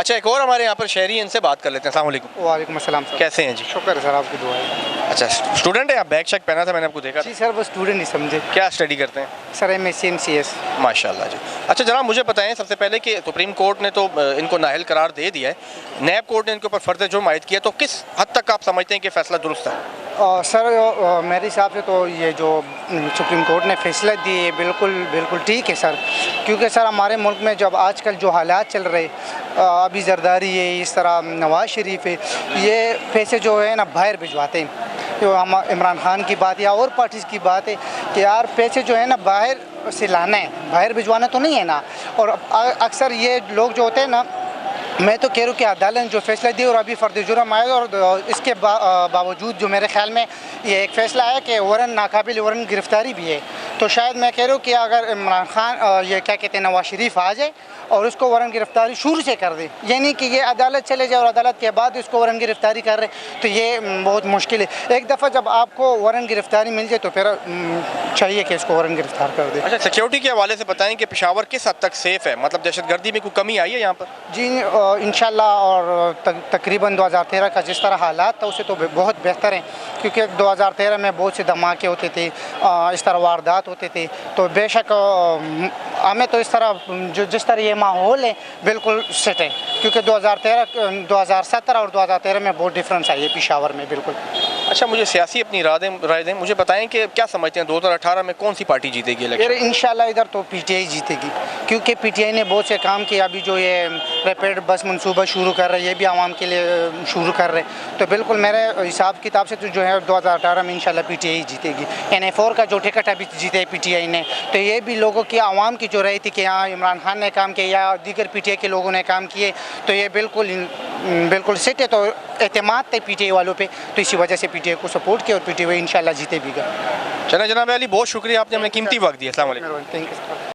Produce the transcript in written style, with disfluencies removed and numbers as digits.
اچھا ایک اور ہمارے یہاں پر شہری ہیں، ان سے بات کر لیتے ہیں. السلام علیکم. وعلیکم السلام سر. کیسے ہیں جی؟ شکر ہے سر، آپ کی دعا ہے. اچھا اسٹوڈنٹ ہیں آپ؟ بیگ شیک پہنا تھا میں نے آپ کو دیکھا. جی سر، وہ اسٹوڈنٹ ہی سمجھے. کیا اسٹڈی کرتے ہیں؟ سر MSc/MCS. ماشاء اللہ جی. اچھا جناب مجھے بتائیں سب سے پہلے کہ سپریم کورٹ نے تو ان کو نااہل قرار دے دیا ہے، نیب کورٹ نے ان کے اوپر فرض جرم عائد کیا، تو کس حد تک آپ سمجھتے ہیں کہ فیصلہ درست ہے؟ سر میرے حساب سے تو یہ جو سپریم کورٹ نے فیصلہ دی ہے بالکل ٹھیک ہے سر. کیونکہ سر ہمارے ملک میں جب آج کل جو حالات چل رہے، ابھی زرداری ہے، اس طرح نواز شریف ہے، یہ پیسے جو ہے نا باہر بھجواتے ہیں. جو ہم عمران خان کی بات یا اور پارٹیز کی بات ہے کہ یار پیسے جو ہے نا باہر سے لانا ہے، باہر بھجوانا تو نہیں ہے نا. اور اکثر یہ لوگ جو ہوتے ہیں نا، میں تو کہہ رہا ہوں کہ عدالت نے جو فیصلہ دیا اور ابھی فرد جرم آئے، اور اس کے باوجود جو میرے خیال میں یہ ایک فیصلہ ہے کہ وارن ناقابل وارن گرفتاری بھی ہے. تو شاید میں کہہ رہا ہوں کہ اگر عمران خان یہ کیا کہتے ہیں نواز شریف آ جائے اور اس کو وارن گرفتاری شروع سے کر دے، یعنی کہ یہ عدالت چلے جائے اور عدالت کے بعد اس کو وارن گرفتاری کر رہے، تو یہ بہت مشکل ہے. ایک دفعہ جب آپ کو وارن گرفتاری مل جائے تو پھر چاہیے کہ اس کو وارن گرفتار کر دے. اچھا سیکیورٹی کے حوالے سے بتائیں کہ پشاور کس حد تک سیف ہے، مطلب دہشت گردی میں کوئی کمی آئی ہے یہاں پر؟ جی انشاءاللہ، اور تقریباً 2013 کا جس طرح حالات تھا اسے تو بہت بہتر ہیں. کیونکہ 2013 میں بہت سے دھماکے ہوتے تھے، اس طرح واردات ہوتے تھے. تو بے شک ہمیں تو اس طرح جس طرح یہ ماحول ہے بالکل سیٹ ہے. کیونکہ 2017 اور 2013 میں بہت ڈفرینس آئی ہے پشاور میں بالکل. اچھا مجھے سیاسی اپنی رائے دیں، مجھے بتائیں کہ کیا سمجھتے ہیں 2018 میں کون سی پارٹی جیتے گی الیکشن؟ انشاءاللہ ادھر تو PTI جیتے گی، کیونکہ PTI نے بہت سے کام کیے. ابھی جو یہ ریپڈ بس منصوبہ شروع کر رہے، یہ بھی عوام کے لیے شروع کر رہے. تو بالکل میرے حساب کتاب سے تو جو ہے 2018 میں انشاءاللہ PTI جیتے گی. NA4 کا جو ٹکٹ ابھی جیتے PTI نے، تو یہ بھی لوگوں کی عوام کی جو رہی تھی کہ ہاں عمران خان نے کام کیا یا دیگر PTI کے لوگوں نے کام کیے، تو یہ بالکل سیٹ ہے. تو اعتماد تھے PTI والوں پہ، تو اسی وجہ سے PTI کو سپورٹ کیا اور PTI انشاءاللہ جیتے بھی گا. چلیں جناب علی بہت شکریہ، آپ نے ہمیں قیمتی وقت دیا. السلام علیکم. Thank you.